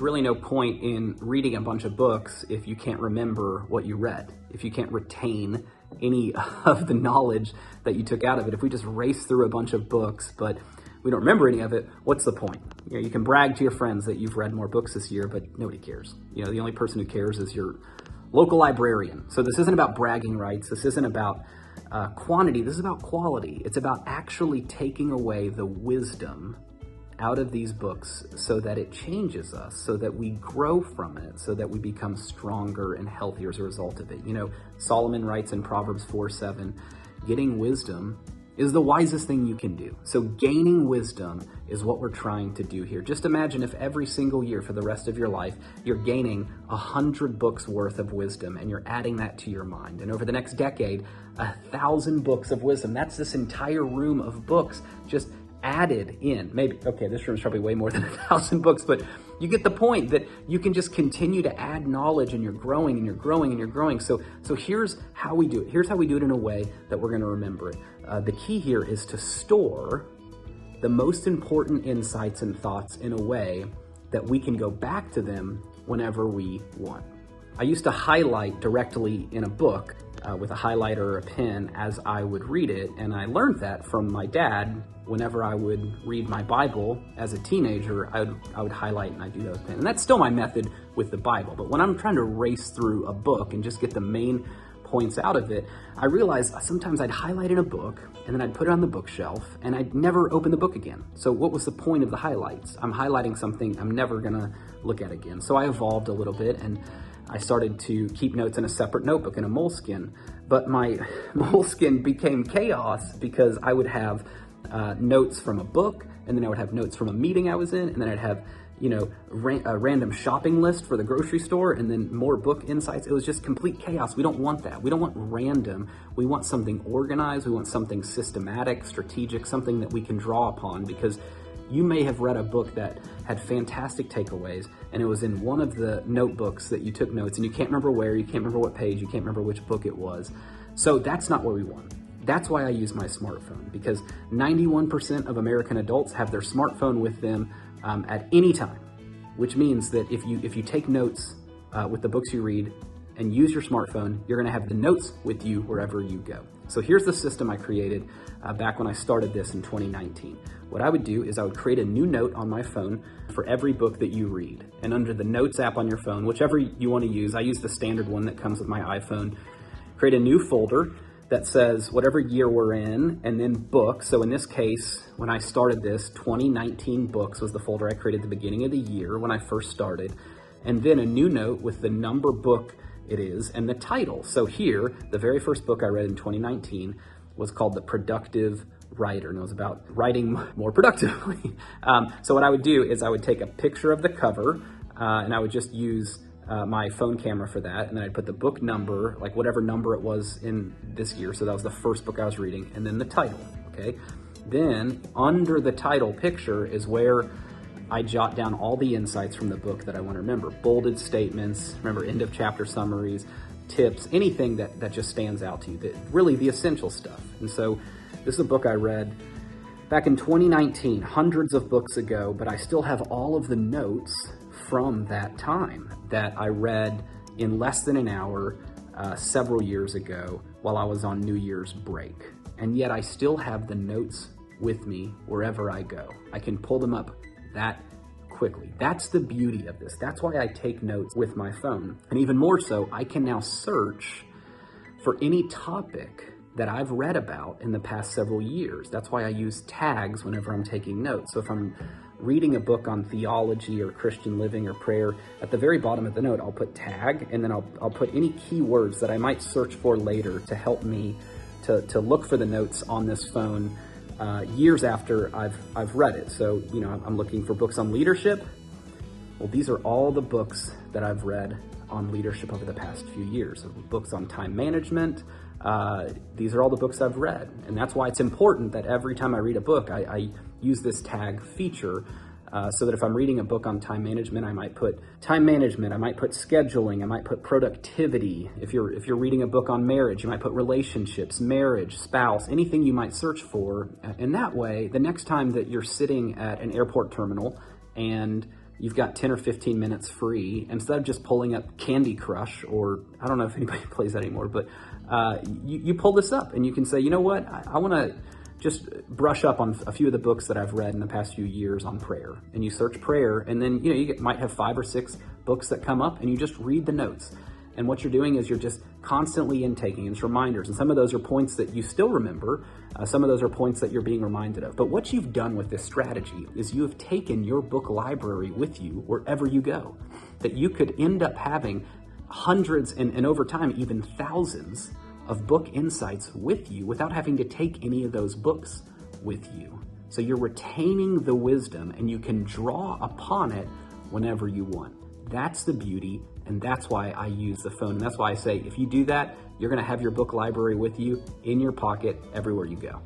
there's really no point in reading a bunch of books if you can't remember what you read, if you can't retain any of the knowledge that you took out of it. If we just race through a bunch of books, but we don't remember any of it, what's the point? You know, you can brag to your friends that you've read more books this year, but nobody cares. You know, the only person who cares is your local librarian. So this isn't about bragging rights. This isn't about quantity. This is about quality. It's about actually taking away the wisdom out of these books so that it changes us, so that we grow from it, so that we become stronger and healthier as a result of it. You know, Solomon writes in Proverbs 4:7, getting wisdom is the wisest thing you can do. So gaining wisdom is what we're trying to do here. Just imagine if every single year for the rest of your life, you're gaining 100 books worth of wisdom and you're adding that to your mind. And over the next decade, 1,000 books of wisdom. That's this entire room of books just added in. Maybe, okay, this room is probably way more than 1,000 books, but you get the point that you can just continue to add knowledge and you're growing and you're growing and you're growing. So here's how we do it. Here's how we do it in a way that we're going to remember it. The key here is to store the most important insights and thoughts in a way that we can go back to them whenever we want. I used to highlight directly in a book with a highlighter or a pen as I would read it, and I learned that from my dad. Whenever I would read my Bible as a teenager, I would highlight and I'd do that with pen. And that's still my method with the Bible. But when I'm trying to race through a book and just get the main points out of it, I realized sometimes I'd highlight in a book and then I'd put it on the bookshelf and I'd never open the book again. So what was the point of the highlights? I'm highlighting something I'm never gonna look at again. So I evolved a little bit and I started to keep notes in a separate notebook in a Moleskine. But my Moleskine became chaos because I would have notes from a book, and then I would have notes from a meeting I was in, and then I'd have, you know, a random shopping list for the grocery store, and then more book insights. It was just complete chaos. We don't want that. We don't want random. We want something organized. We want something systematic, strategic, something that we can draw upon, because you may have read a book that had fantastic takeaways, and it was in one of the notebooks that you took notes, and you can't remember where, you can't remember what page, you can't remember which book it was. So that's not what we want. That's why I use my smartphone, because 91% of American adults have their smartphone with them at any time, which means that if you take notes with the books you read and use your smartphone, you're gonna have the notes with you wherever you go. So here's the system I created back when I started this in 2019. What I would do is I would create a new note on my phone for every book that you read. And under the Notes app on your phone, whichever you wanna use, I use the standard one that comes with my iPhone, create a new folder that says whatever year we're in, and then books. So in this case, when I started this, 2019 books was the folder I created at the beginning of the year when I first started. And then a new note with the number book it is and the title. So here, the very first book I read in 2019 was called The Productive Writer, and it was about writing more productively. So what I would do is I would take a picture of the cover, and I would just use my phone camera for that, and then I'd put the book number, like whatever number it was in this year, so that was the first book I was reading, and then the title, okay? Then under the title picture is where I jot down all the insights from the book that I want to remember. Bolded statements, remember end of chapter summaries, tips, anything that just stands out to you, really the essential stuff. And so this is a book I read back in 2019, hundreds of books ago, but I still have all of the notes from that time that I read in less than an hour several years ago while I was on New Year's break. And yet I still have the notes with me wherever I go. I can pull them up that quickly. That's the beauty of this. That's why I take notes with my phone. And even more so, I can now search for any topic that I've read about in the past several years. That's why I use tags whenever I'm taking notes. So if I'm reading a book on theology or Christian living or prayer, at the very bottom of the note, I'll put tag, and then I'll put any keywords that I might search for later to help me to look for the notes on this phone years after I've read it. So, you know, I'm looking for books on leadership. Well, these are all the books that I've read on leadership over the past few years. So books on time management, these are all the books I've read. And that's why it's important that every time I read a book, I use this tag feature so that if I'm reading a book on time management, I might put time management, I might put scheduling, I might put productivity. If you're reading a book on marriage, you might put relationships, marriage, spouse, anything you might search for. And that way, the next time that you're sitting at an airport terminal and you've got 10 or 15 minutes free. Instead of just pulling up Candy Crush, or I don't know if anybody plays that anymore, but you pull this up and you can say, you know what, I want to just brush up on a few of the books that I've read in the past few years on prayer. And you search prayer, and then might have 5 or 6 books that come up, and you just read the notes. And what you're doing is you're just constantly intaking. It's reminders. And some of those are points that you still remember. Some of those are points that you're being reminded of. But what you've done with this strategy is you have taken your book library with you wherever you go. That you could end up having hundreds and over time, even thousands of book insights with you without having to take any of those books with you. So you're retaining the wisdom and you can draw upon it whenever you want. That's the beauty, and that's why I use the phone. And that's why I say, if you do that, you're gonna have your book library with you in your pocket everywhere you go.